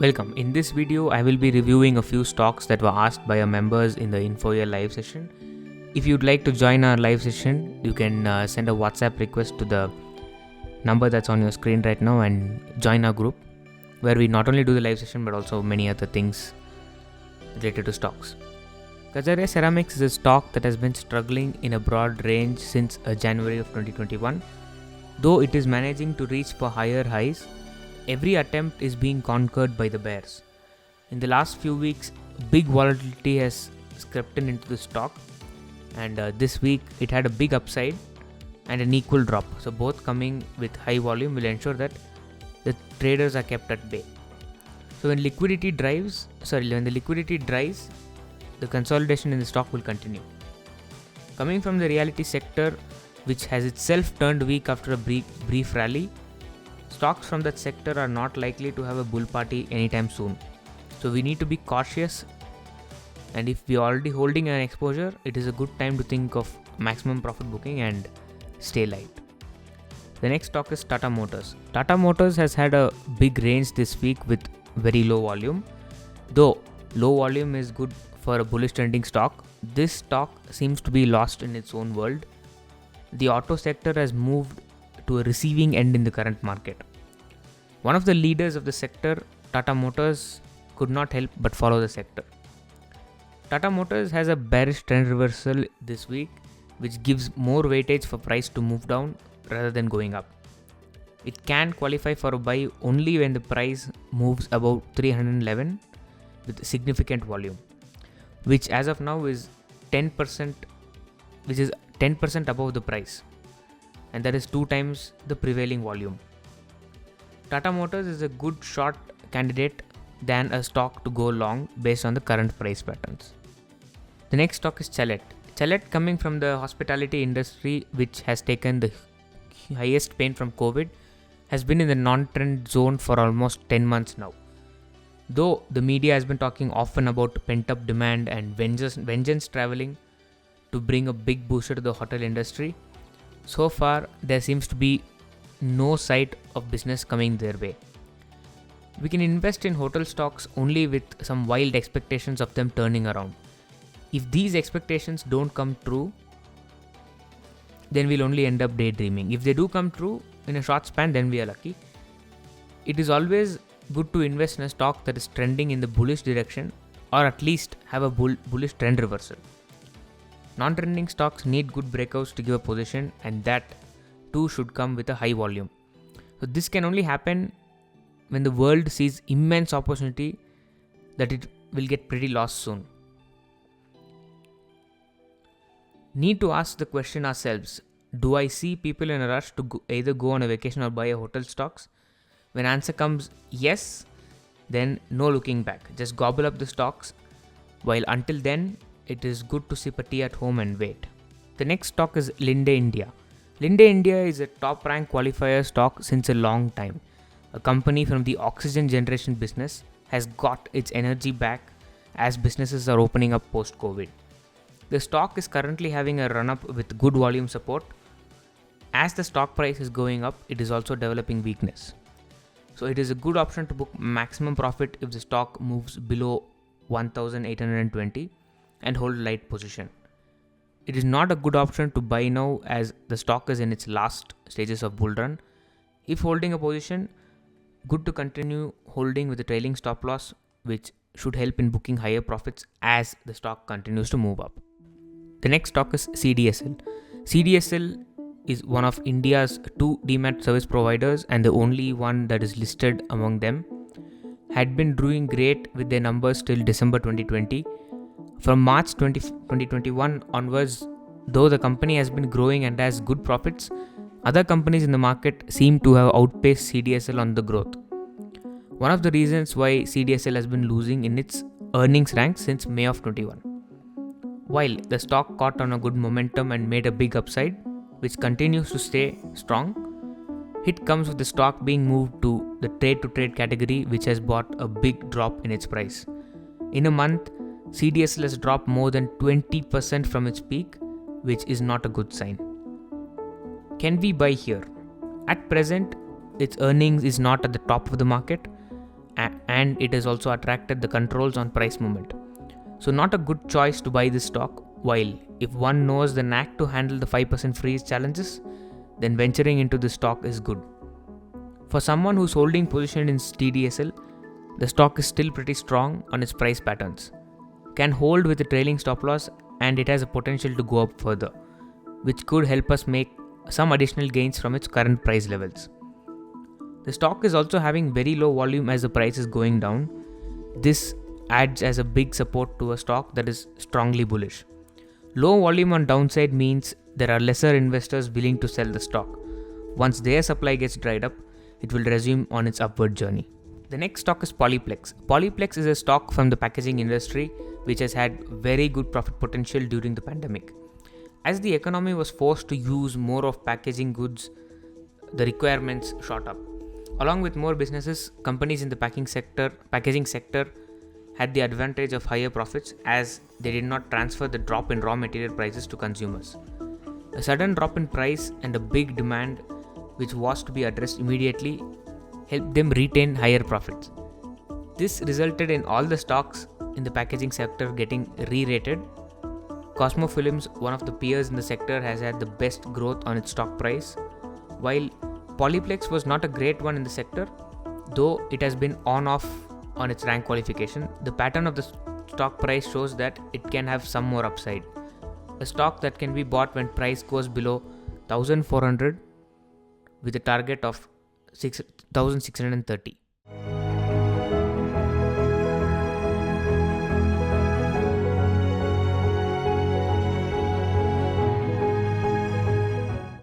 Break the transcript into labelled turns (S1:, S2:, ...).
S1: Welcome. In this video, I will be reviewing a few stocks that were asked by our members in the InfoYear live session. If you'd like to join our live session, you can send a WhatsApp request to the number that's on your screen right now and join our group, where we not only do the live session but also many other things related to stocks. Kajaria Ceramics is a stock that has been struggling in a broad range since January of 2021. Though it is managing to reach for higher highs, every attempt is being conquered by the bears. In the last few weeks, big volatility has crept into the stock, and this week it had a big upside and an equal drop. So both coming with high volume will ensure that the traders are kept at bay. So when the liquidity dries, the consolidation in the stock will continue. Coming from the reality sector, which has itself turned weak after a brief rally, stocks from that sector are not likely to have a bull party anytime soon. So we need to be cautious, and if we are already holding an exposure, it is a good time to think of maximum profit booking and stay light. The next stock is Tata Motors. Tata Motors has had a big range this week with very low volume. Though low volume is good for a bullish trending stock, this stock seems to be lost in its own world. The auto sector has moved to a receiving end in the current market. One of the leaders of the sector, Tata Motors, could not help but follow the sector. Tata Motors has a bearish trend reversal this week, which gives more weightage for price to move down rather than going up. It can qualify for a buy only when the price moves above 311 with significant volume, which as of now is 10%, which is 10% above the price, and that is 2 times the prevailing volume. Tata Motors is a good short candidate than a stock to go long based on the current price patterns. The next stock is Chalet. Chalet, coming from the hospitality industry, which has taken the highest pain from COVID, has been in the non-trend zone for almost 10 months now. Though the media has been talking often about pent-up demand and vengeance traveling to bring a big booster to the hotel industry, so far there seems to be no sight of business coming their way. We can invest in hotel stocks only with some wild expectations of them turning around. If these expectations don't come true, then we'll only end up daydreaming. If they do come true in a short span, then we are lucky. It is always good to invest in a stock that is trending in the bullish direction, or at least have a bullish trend reversal. Non-trending stocks need good breakouts to give a position, and that too should come with a high volume. So this can only happen when the world sees immense opportunity that it will get pretty lost soon. Need to ask the question ourselves: do I see people in a rush to either go on a vacation or buy a hotel stocks? When answer comes yes, then no looking back. Just gobble up the stocks, while until then, it is good to sip a tea at home and wait. The next stock is Linde India. Linde India is a top rank qualifier stock since a long time. A company from the oxygen generation business has got its energy back as businesses are opening up post-COVID. The stock is currently having a run-up with good volume support. As the stock price is going up, it is also developing weakness. So it is a good option to book maximum profit if the stock moves below 1820 and hold light position. It is not a good option to buy now as the stock is in its last stages of bull run. If holding a position, good to continue holding with a trailing stop loss, which should help in booking higher profits as the stock continues to move up. The next stock is CDSL. CDSL is one of India's 2 demat service providers and the only one that is listed among them. Had been doing great with their numbers till December 2020. From March 2021 onwards, though the company has been growing and has good profits, other companies in the market seem to have outpaced CDSL on the growth. One of the reasons why CDSL has been losing in its earnings rank since May of 21. While the stock caught on a good momentum and made a big upside, which continues to stay strong, hit comes with the stock being moved to the trade-to-trade category, which has bought a big drop in its price. In a month, CDSL has dropped more than 20% from its peak, which is not a good sign. Can we buy here? At present, its earnings is not at the top of the market, and it has also attracted the controls on price movement. So not a good choice to buy this stock, while if one knows the knack to handle the 5% freeze challenges, then venturing into this stock is good. For someone who's holding position in TDSL, the stock is still pretty strong on its price patterns, can hold with a trailing stop loss, and it has a potential to go up further, which could help us make some additional gains from its current price levels. The stock is also having very low volume as the price is going down. This adds as a big support to a stock that is strongly bullish. Low volume on downside means there are lesser investors willing to sell the stock. Once their supply gets dried up, it will resume on its upward journey. The next stock is Polyplex. Polyplex is a stock from the packaging industry which has had very good profit potential during the pandemic. As the economy was forced to use more of packaging goods, the requirements shot up. Along with more businesses, companies in the packaging sector had the advantage of higher profits as they did not transfer the drop in raw material prices to consumers. A sudden drop in price and a big demand, which was to be addressed immediately, helped them retain higher profits. This resulted in all the stocks in the packaging sector getting re-rated. Cosmo Films, one of the peers in the sector, has had the best growth on its stock price, while Polyplex was not a great one in the sector, though it has been on-off on its rank qualification. The pattern of the stock price shows that it can have some more upside. A stock that can be bought when price goes below 1400 with a target of 1630.